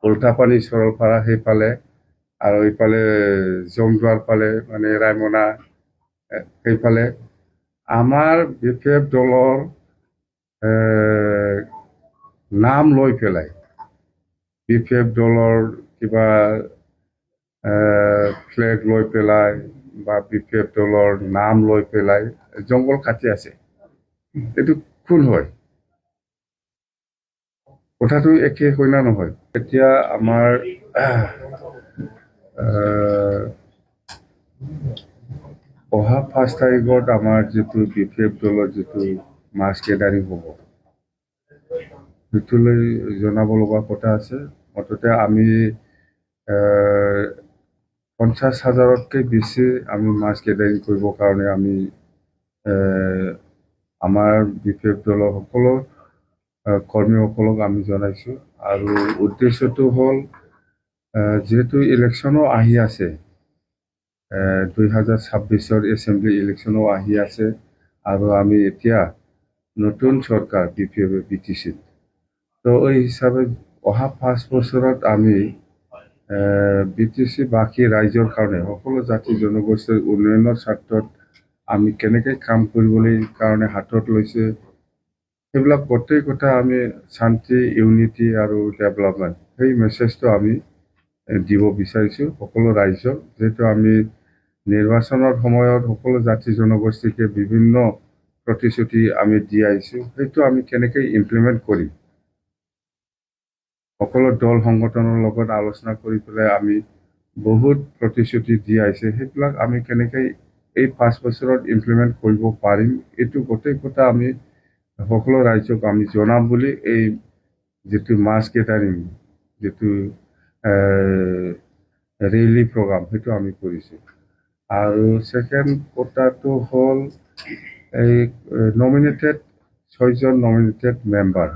উল্টাপানী সৰলপাৰা সেইফালে আৰু এইফালে জমদুৱাৰ ফালে মানে ৰায়মনা সেইফালে আমাৰ বিপিএফ দলৰ নাম লৈ পেলাই বিপিএফ দলৰ কিবা ফ্লেগ লৈ পেলাই বা বিপিএফ দলৰ নাম লৈ পেলাই জংঘল কাটি আছে। এইটো ভুল হয়, কথাটো একে হয় না নহয়? এতিয়া আমাৰ অহা 5 তাৰিখত আমাৰ যিটো বিপিএফ দলৰ যিটো মাছ গেডাৰিং হ'ব, সেইটোলৈ জনাব লগা কথা আছে। মুঠতে আমি 50,000তকৈ বেছি আমি মাছ গেডাৰিং কৰিবৰ কাৰণে আমি আমাৰ বিপিএফ দলৰ সকলো কৰ্মীসকলক আমি জনাইছোঁ। আৰু উদ্দেশ্যটো হ'ল যিহেতু ইলেকশ্যনো আহি আছে, 2026 এছেম্বলি ইলেকশ্যনো আহি আছে আৰু আমি এতিয়া নতুন চৰকাৰ BTC তো এই হিচাপে অহা 5 বছৰত আমি BTC বাকী ৰাইজৰ কাৰণে সকলো জাতি জনগোষ্ঠীৰ উন্নয়নৰ স্বাৰ্থত আমি কেনেকৈ কাম কৰিবলৈ কাৰণে হাতত লৈছে সেইবিলাক গোটেই কথা আমি শান্তি, ইউনিটি আৰু ডেভেলপমেণ্ট সেই মেছেজটো আমি দিব বিচাৰিছোঁ সকলো ৰাইজক। যিহেতু আমি নিৰ্বাচনৰ সময়ত সকলো জাতি জনগোষ্ঠীকে বিভিন্ন প্ৰতিশ্ৰুতি আমি দি আহিছোঁ, সেইটো আমি কেনেকৈ ইমপ্লিমেণ্ট কৰিম, সকলো দল সংগঠনৰ লগত আলোচনা কৰি পেলাই আমি বহুত প্ৰতিশ্ৰুতি দি আহিছে, সেইবিলাক আমি কেনেকৈ এই 5 বছৰত ইমপ্লিমেণ্ট কৰিব পাৰিম, এইটো গোটেই কথা আমি সকলো ৰাইজক আমি জনাম বুলি এই যিটো মাছ গেডাৰিং যিটো ৰেলী প্ৰগ্ৰাম সেইটো আমি কৰিছোঁ। আৰু ছেকেণ্ড কথাটো হ'ল এই নমিনেটেড 6জন নমিনেটেড মেম্বাৰ,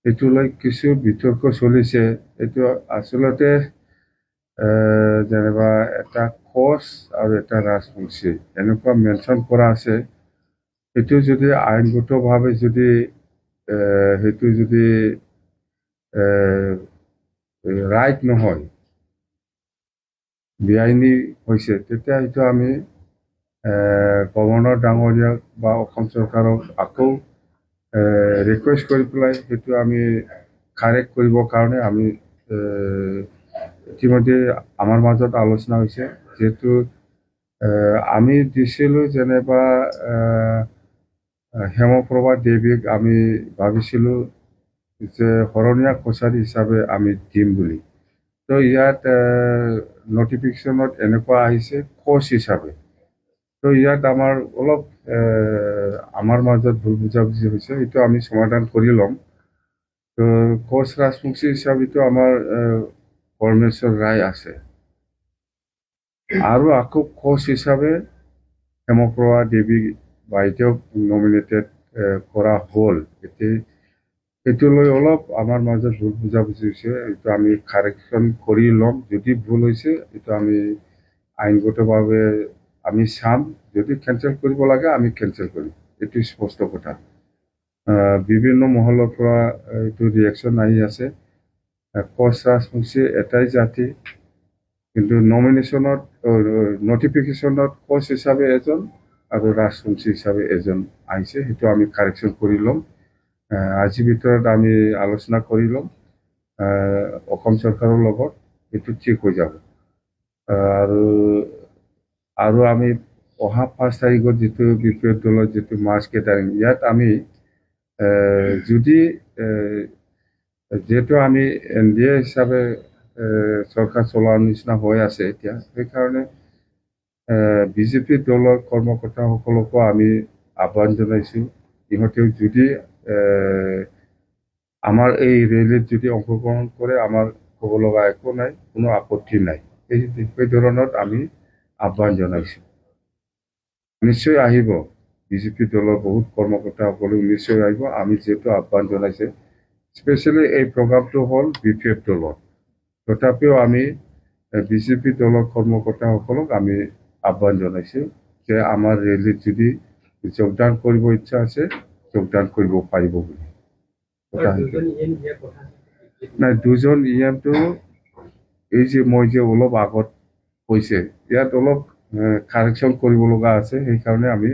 এইটোলৈ কিছু বিতৰ্ক চলিছে। এইটো আচলতে যেনিবা এটা কোচ আৰু এটা ৰাজবংশী এনেকুৱা মেনশ্যন কৰা আছে। সেইটো যদি আইনগতভাৱে যদি সেইটো যদি ৰাইট নহয়, বেআইনী হৈছে, তেতিয়া সেইটো আমি গভৰ্ণৰ ডাঙৰীয়াক বা অসম চৰকাৰক আকৌ ৰিকুৱেষ্ট কৰি পেলাই সেইটো আমি কাৰেক্ট কৰিবৰ কাৰণে আমি ইতিমধ্যে আমাৰ মাজত আলোচনা হৈছে। যিহেতু আমি দিছিলোঁ যেনিবা হেমপ্ৰভা দেৱীক আমি ভাবিছিলোঁ যে শৰণীয়া কছাৰী হিচাপে আমি দিম বুলি। তো ইয়াত নটিফিকেশ্যনত এনেকুৱা আহিছে কোচ হিচাপে। তো ইয়াত আমাৰ অলপ আমাৰ মাজত ভুল বুজাবুজি হৈছে, এইটো আমি সমাধান কৰি ল'ম। তো কোচ ৰাজবংশী হিচাপেতো আমাৰ পৰমেশ্বৰ ৰায় আছে, আৰু আকৌ কোচ হিচাপে হেমপ্ৰভা দেৱী বাইদেউক নমিনেটেড কৰা হ'ল। এতিয়া সেইটো লৈ অলপ আমাৰ মাজত ভুল বুজাবুজি হৈছে, এইটো আমি কাৰেকশ্যন কৰি ল'ম। যদি ভুল হৈছে এইটো আমি আইনগতভাৱে আমি চাম, যদি কেঞ্চেল কৰিব লাগে আমি কেঞ্চেল কৰিম, এইটো স্পষ্ট কথা। বিভিন্ন মহলৰ পৰা এইটো ৰিয়েকশ্যন আহি আছে। কোচ ৰাজবংশী এটাই জাতি, কিন্তু নমিনেশ্যনত নটিফিকেশ্যনত কোচ হিচাপে এজন আৰু ৰাজবংশী হিচাপে এজন আহিছে, সেইটো আমি কাৰেকশ্যন কৰি ল'ম। আজিৰ ভিতৰত আমি আলোচনা কৰি ল'ম অসম চৰকাৰৰ লগত, এইটো ঠিক হৈ যাব। আৰু আমি অহা 5 তাৰিখত যিটো বিপিএফ দলৰ যিটো মাছ গেডাৰিং, ইয়াত আমি যদি যিহেতু আমি NDA হিচাপে চৰকাৰ চলোৱাৰ নিচিনা হৈ আছে এতিয়া, সেইকাৰণে বিজেপি দলৰ কৰ্মকৰ্তাসকলকো আমি আহ্বান জনাইছোঁ, ইহঁতেও যদি আমাৰ এই ৰেলীত যদি অংশগ্ৰহণ কৰে আমাৰ ক'ব লগা একো নাই, কোনো আপত্তি নাই। সেই ধৰণত আমি আহ্বান জনাইছোঁ। নিশ্চয় আহিব, বিজেপি দলৰ বহুত কৰ্মকৰ্তাসকলেও নিশ্চয় আহিব। আমি যিহেতু আহ্বান জনাইছে, স্পেচিয়েলি এই প্ৰগ্ৰামটো হ'ল বিপিএফ দলৰ, তথাপিও আমি বিজেপি দলৰ কৰ্মকৰ্তাসকলক আমি আহ্বান জনাইছোঁ যে আমাৰ ৰেলীত যদি যোগদান কৰিব ইচ্ছা আছে যোগদান কৰিব পাৰিব বুলি। নাই দুজন ইএমটো এই যে মই যে অলপ আগত কৈছে ইয়াত অলপ কাৰেকশ্যন কৰিব লগা আছে, সেইকাৰণে আমি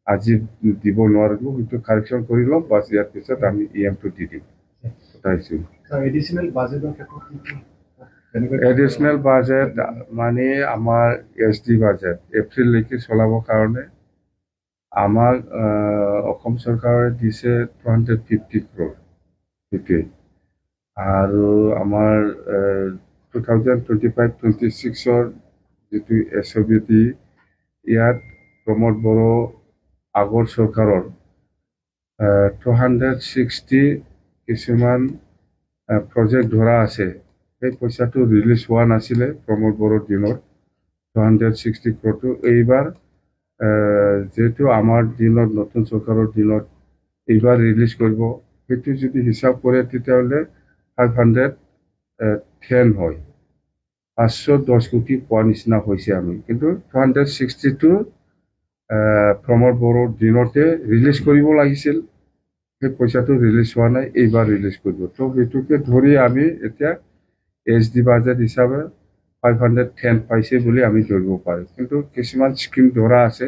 আজি দিব নোৱাৰিলো, সেইটো কাৰেকশ্যন কৰি ল'ম, বাছ ইয়াৰ পিছত আমি ইএমটো দি দিম। পঠাইছো এডিশ্যনেল বাজেটৰ ক্ষেত্ৰত এডিশ্যনেল বাজেট মানে আমাৰ SD বাজেট এপ্ৰিললৈকে চলাবৰ কাৰণে আমাক অসম চৰকাৰে দিছে 250 crore, সেইটোৱে। আৰু আমাৰ 2025-26-ৰ যিটো SOBT ইয়াত প্ৰমোদ বড়ো আগৰ চৰকাৰৰ 260 কিছুমান প্ৰজেক্ট ধৰা আছে, সেই পইচাটো ৰিলিজ হোৱা নাছিলে প্ৰমোদ বড়োৰ দিনত 260 crore। এইবাৰ যেহেতু আমাৰ দিনত নতুন চৰকাৰৰ দিনত এইবাৰ ৰিলিজ কৰিব, সেইটো যদি হিচাপ কৰে তেতিয়াহ'লে 510 হয়, 510 কোটি পোৱাৰ নিচিনা হৈছে আমি। কিন্তু 260টো প্ৰমোদ বড়োৰ দিনতে ৰিলিজ কৰিব লাগিছিল, সেই পইচাটো ৰিলিজ হোৱা নাই, এইবাৰ ৰিলিজ কৰিব। তো সেইটোকে ধৰি আমি এতিয়া SD বাজেট হিচাপে 510 পাইছে বুলি আমি ধৰিব পাৰোঁ। কিন্তু কিছুমান স্কিম ধৰা আছে,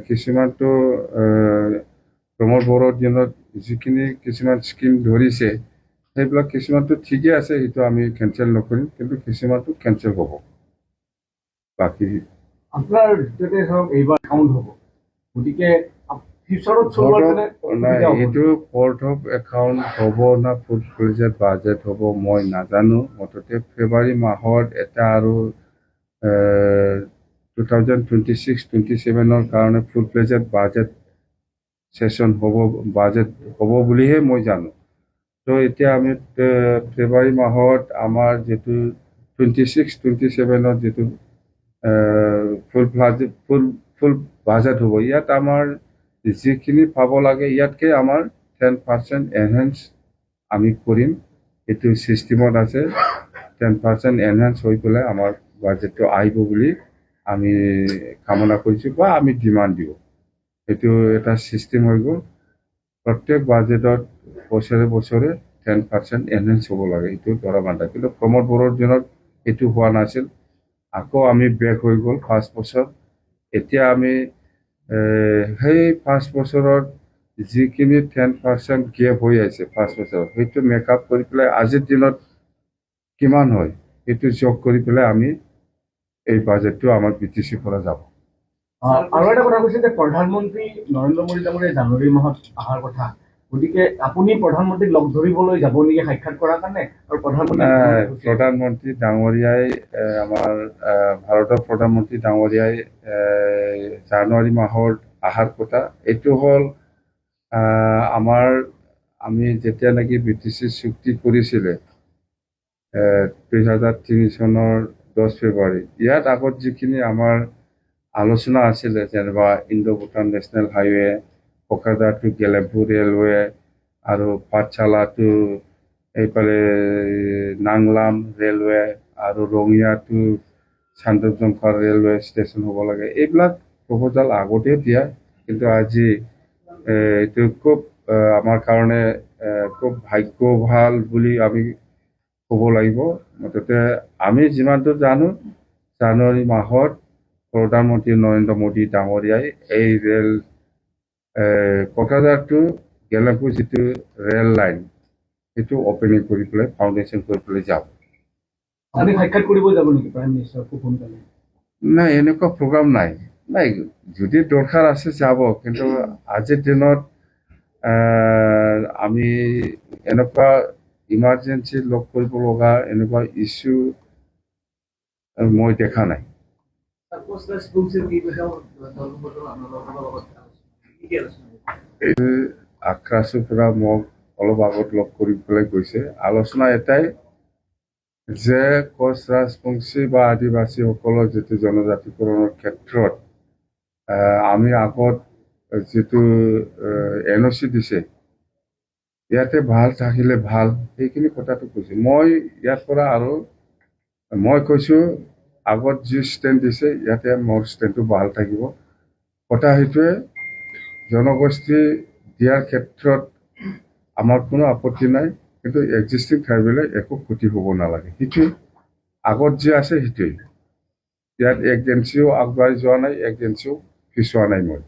কিছুমানটো প্ৰমোদ বড়োৰ দিনত যিখিনি কিছুমান স্কিম ধৰিছে সেইবিলাক কিছুমানটো ঠিকে আছে, সেইটো আমি কেঞ্চেল নকৰিম, কিন্তু কিছুমানটো কেঞ্চেল হ'ব। বাকী আপোনাৰ দ্বিতীয়তে ধৰক এইবাৰ একাউণ্ট হ'ব, গতিকে ফিউচাৰত চলোৱাৰ কাৰণে নাই, অসুবিধা হ'ব। এইটো বৰ্ড অফ একাউণ্ট হ'ব না ফুল ফ্লেজড বাজেট হ'ব মই নাজানো। মুঠতে ফেব্ৰুৱাৰী মাহত এটা আৰু 2026-27ৰ কাৰণে ফুল ফ্লেজড বাজেট সেশন বাজেট হ'ব বুলিহে মই জানো। তো এতিয়া আমি ফেব্ৰুৱাৰী মাহত আমাৰ যিটো 26-27ৰ যিটো ফুল বাজেট হ'ব, ইয়াত আমাৰ যিখিনি পাব লাগে ইয়াতকৈ আমাৰ 10% এনহেঞ্চ আমি কৰিম, এইটো ছিষ্টেমত আছে। 10% এনহেঞ্চ হৈ পেলাই আমাৰ বাজেটটো আহিব বুলি আমি কামনা কৰিছোঁ বা আমি ডিমাণ্ড দিওঁ। এইটো এটা ছিষ্টেম হৈ গ'ল, প্ৰত্যেক বাজেটত বছৰে বছৰে 10% এনহেঞ্চ হ'ব লাগে, এইটো ধৰা বান্ধা। কিন্তু প্ৰমোদ বড়োৰ দিনত এইটো হোৱা নাছিল, আকৌ আমি বেক হৈ গ'ল 5 বছৰ। এতিয়া আমি সেই 5 বছৰত যিখিনি 10% গেপ হৈ আছে 5 বছৰত, সেইটো মেকআপ কৰি পেলাই আজিৰ দিনত কিমান হয় সেইটো যোগ কৰি পেলাই আমি এই বাজেটটো আমাৰ BTCৰ পৰা যাব। আৰু এটা কথা কৈছে যে প্ৰধানমন্ত্ৰী নৰেন্দ্ৰ মোদী ডাঙৰীয়া জানুৱাৰী মাহত অহাৰ কথা, গতিকে আপুনি প্ৰধানমন্ত্ৰীক লগ ধৰিবলৈ যাব নেকি সাক্ষাৎ কৰাৰ কাৰণে? আৰু প্ৰধানমন্ত্ৰী ডাঙৰীয়াই আমাৰ ভাৰতৰ প্ৰধানমন্ত্ৰী ডাঙৰীয়াই জানুৱাৰী মাহৰ অহাৰ কথা। এইটো হ'ল আমি যেতিয়া নেকি BTC চুক্তি কৰিছিলে 2003 চনৰ 10 ফেব্ৰুৱাৰী, ইয়াত আগত যিখিনি আমাৰ আলোচনা আছিলে, যেনিবা Indo Bhutan national highway, Kokrajhar to Gelephu railway, আৰু পাঠশালা টু এইফালে নাংলাম ৰেলৱে, আৰু ৰঙিয়া টু চান্দজংকাৰ ৰেলৱে ষ্টেচন হ'ব লাগে, এইবিলাক প্ৰপ'জাল আগতে দিয়া। কিন্তু আজি এইটো খুব আমাৰ কাৰণে খুব ভাগ্য ভাল বুলি আমি ক'ব লাগিব। মুঠতে আমি যিমানটো জানো, জানুৱাৰী মাহত প্ৰধানমন্ত্ৰী নৰেন্দ্ৰ মোদী ডাঙৰীয়াই এই ৰেল কোকৰাঝাৰ টু গেলেম্পু যিটো ৰেল লাইন, সেইটো অপেনিং কৰি পেলাই ফাউণ্ডেশ্যন কৰি পেলাই যাব। আমি সাক্ষাৎ কৰিব যাব নেকি প্ৰাইম মিনিষ্টাৰ খুব সোনকালে? নাই, এনেকুৱা প্ৰগ্ৰাম নাই। যদি দৰকাৰ আছে যাব, কিন্তু আজিৰ দিনত আমি এনেকুৱা ইমাৰ্জেঞ্চি লগ কৰিব লগা এনেকুৱা ইছ্যু মই দেখা নাই। আক্ৰাছৰ পৰা মোক অলপ আগত লগ কৰি পেলাই গৈছে। আলোচনা এটাই যে কোচ ৰাজবংশী বা আদিবাসীসকলৰ যিটো জনজাতিকৰণৰ ক্ষেত্ৰত আমি আগত যিটো NOC দিছে, ইয়াতে ভাল থাকিলে ভাল, সেইখিনি কথাটো কৈছোঁ মই ইয়াৰ পৰা। আৰু মই কৈছোঁ আগত যি ষ্টেণ্ড দিছে ইয়াতে মোৰ ষ্টেণ্ডটো ভাল থাকিব। কথা সেইটোৱে, জনগোষ্ঠী দিয়াৰ ক্ষেত্ৰত আমাৰ কোনো আপত্তি নাই, কিন্তু এক্সিষ্টিং ঠাইবিলাক একো ক্ষতি হ'ব নালাগে, সেইটোৱে আগত যে আছে সেইটোৱে। ইয়াত এজেঞ্চিও আগবাঢ়ি যোৱা নাই, এজেঞ্চিও পিছোৱা নাই। মই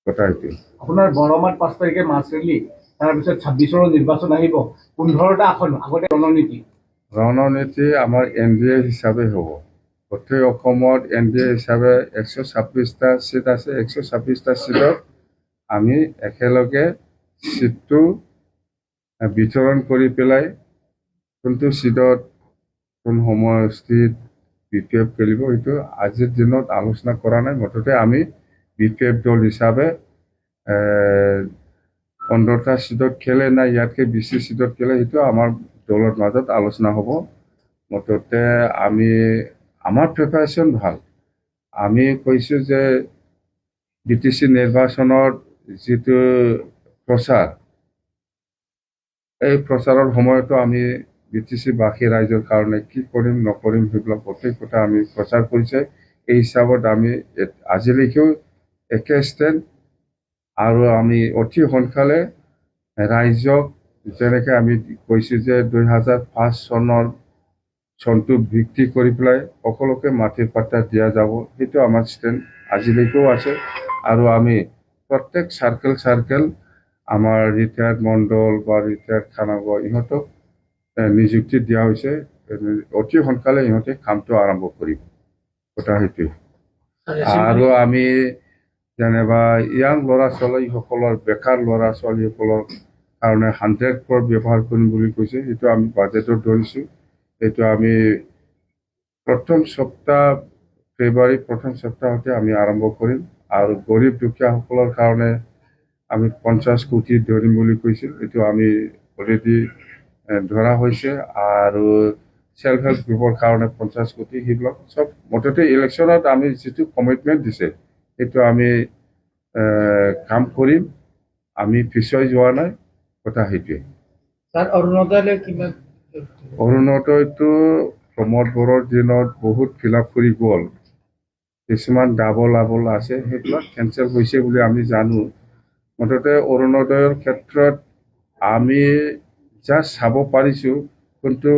কথা সেইটোৱে। আপোনাৰ বৰমাত 5 তাৰিখে মাছ ৰেলী, তাৰপিছত 26ৰ নিৰ্বাচন আহিব, 15টা আসন আগতে ৰণনীতি। ৰণনীতি আমাৰ NDA হিচাপে হ'ব। গোটেই অসমত NDA হিচাপে 126টা চিট আছে। 126টা চিটত আমি একেলগে চিটটো বিতৰণ কৰি পেলাই কোনটো চিটত কোন সমষ্টিত BPF খেলিব সেইটো আজিৰ দিনত আলোচনা কৰা নাই। মুঠতে আমি BPF দল হিচাপে 15টা চিটত খেলে না ইয়াতকৈ বেছি চিটত খেলে সেইটো আমাৰ দলৰ মাজত আলোচনা হ'ব। মুঠতে আমাৰ প্ৰিপাৰেশ্যন ভাল। আমি কৈছোঁ যে BTC নিৰ্বাচনৰ যিটো প্ৰচাৰ, এই প্ৰচাৰৰ সময়তো আমি BTC-বাসী ৰাইজৰ কাৰণে কি কৰিম নকৰিম সেইবিলাক গোটেই কথা আমি প্ৰচাৰ কৰিছে। এই হিচাপত আমি আজিলৈকেও একে ষ্টেণ্ড, আৰু আমি অতি সোনকালে ৰাইজক যেনেকৈ আমি কৈছোঁ যে 2005 চনটো ভিত্তি কৰি পেলাই সকলোকে মাটিৰ পাত্তা দিয়া যাব, সেইটো আমাৰ ষ্টেণ্ড আজিলৈকেও আছে। আৰু আমি প্ৰত্যেক চাৰ্কেল আমাৰ ৰিটায়াৰ্ড মণ্ডল বা ৰিটায়াৰ্ড খানাগড় ইহঁতক নিযুক্তি দিয়া হৈছে। অতি সোনকালে ইহঁতে কামটো আৰম্ভ কৰিব, কথা সেইটোৱে। আৰু আমি যেনিবা ইয়াং ল'ৰা ছোৱালীসকলৰ, বেকাৰ ল'ৰা ছোৱালীসকলৰ কাৰণে 100 crore ব্যৱহাৰ কৰিম বুলি কৈছে। সেইটো আমি বাজেটত ধৰিছোঁ। এইটো আমি ফেব্ৰুৱাৰী প্ৰথম সপ্তাহতে আমি আৰম্ভ কৰিম। আৰু গৰীব দুখীয়াসকলৰ কাৰণে আমি 50 কোটি ধৰিম বুলি কৈছিল। এইটো আমি অলৰেডি ধৰা হৈছে। আৰু সেল্ফ হেল্প গ্ৰুপৰ কাৰণে 50 কোটি, সেইবিলাক চব মুঠতে ইলেকশ্যনত আমি যিটো কমিটমেণ্ট দিছে সেইটো আমি কাম কৰিম। আমি পিছুৱাই যোৱা নাই, কথা সেইটোৱে। অৰুণোদয়টো প্ৰমোদ বড়োৰ দিনত বহুত ফিল-আপ কৰি গ'ল। কিছুমান ডাবল আছে, সেইবিলাক কেঞ্চেল হৈছে বুলি আমি জানো। মুঠতে অৰুণোদয়ৰ ক্ষেত্ৰত আমি জাষ্ট চাব পাৰিছোঁ কোনটো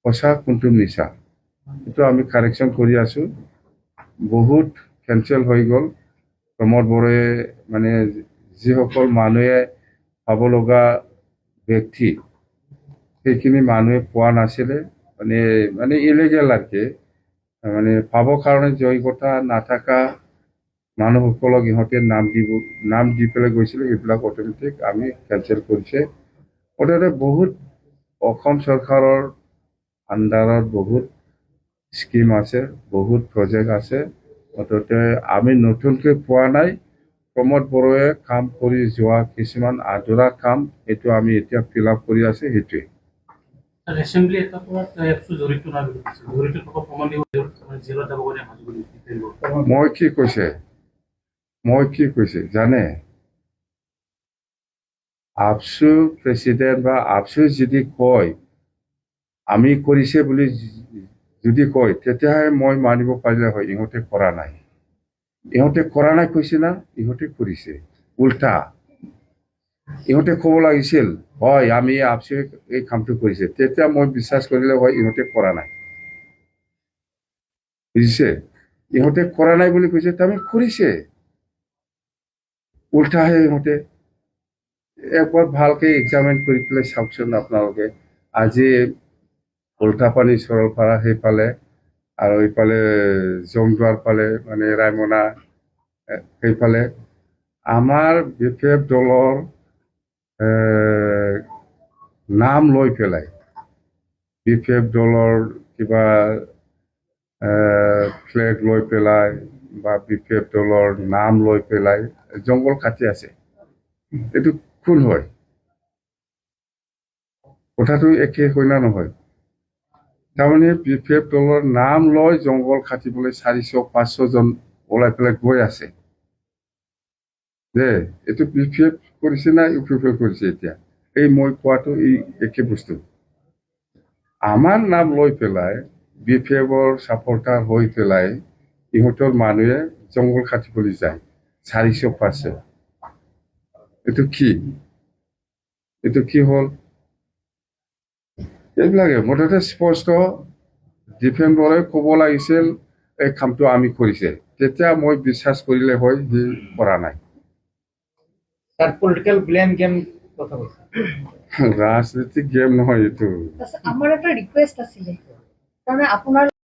সঁচা কোনটো মিছা, সেইটো আমি কাৰেকশ্যন কৰি আছোঁ। বহুত কেঞ্চেল হৈ গ'ল। প্ৰমোদ বড়োৱে মানে যিসকল মানুহে পাব লগা ব্যক্তি, সেইখিনি মানুহে পোৱা নাছিলে। মানে ইলিগেল আৰু কি, মানে পাবৰ কাৰণে যোগ্যতা নাথাকা মানুহসকলক ইহঁতে নাম দি পেলাই গৈছিলে, সেইবিলাক অট'মেটিক আমি কেঞ্চেল কৰিছে। মুঠতে বহুত অসম চৰকাৰৰ আণ্ডাৰত বহুত স্কিম আছে, বহুত প্ৰজেক্ট আছে। মুঠতে আমি নতুনকৈ পোৱা নাই। প্ৰমোদ বড়োৱে কাম কৰি যোৱা কিছুমান আধৰুৱা কাম, এইটো আমি এতিয়া ফিল-আপ কৰি আছে, সেইটোৱে। মই কি কৈছে জানে? আপচু প্ৰেচিডেণ্ট বা আপচু যদি কয় আমি কৰিছে বুলি যদি কয়, তেতিয়াহে মই মানিব পাৰিলে হয়। ইহঁতে কৰা নাই। ইহঁতে কৰা নাই কৈছে না, ইহঁতে কৰিছে উল্টা। ইহঁতে ক'ব লাগিছিল হয় আমি আপচুৱে এই কামটো কৰিছে, তেতিয়া মই বিশ্বাস কৰিলে হয় ইহঁতে কৰা নাই। বুজিছে? ইহঁতে কৰা নাই বুলি কৈছে, তাৰমানে কৰিছে উল্টাহে। ইহঁতে একবাৰ ভালকে এক্সামিন কৰি পেলাই চাওকচোন আপোনালোকে। আজি উল্টাপানী সৰলপাৰা সেইফালে আৰু এইফালে জংদুৱাৰ ফালে, মানে ৰায়মনা সেইফালে আমাৰ BPF দলৰ নাম লৈ পেলাই, BPF দলৰ কিবা ফ্লেগ লৈ পেলাই বা BPF দলৰ নাম লৈ পেলাই জংঘল কাটি আছে। এইটো কোন হয়? কথাটো একে হয় না নহয়? তাৰমানে BPF দলৰ নাম লৈ জংঘল কাটিবলৈ 400-500 জন ওলাই পেলাই গৈ আছে। যে এইটো BPF কৰিছে না UPF কৰিছে? এতিয়া এই মই কোৱাটো এই একে বস্তু। আমাৰ নাম লৈ পেলাই BPFৰ ছাপৰ্টাৰ হৈ পেলাই ইহঁতৰ মানুহে জংঘল কাটিবলৈ যায় 400-500। এইটো কি? এইটো কি হ'ল এইবিলাকে মুঠতে স্পষ্ট ডিফেন্ডৰে ক'ব লাগিছিল এই কামটো আমি কৰিছে তেতিয়া মই বিশ্বাস কৰিলে হয় সি কৰা নাই স্যাৰ পলিটিক্যাল ব্লেম গেম কথা বলছে ৰাজনীতিক গেম নহয় এইটো আমাৰ একটা ৰিকোয়েস্ট আছিল কাৰণ আপনাৰ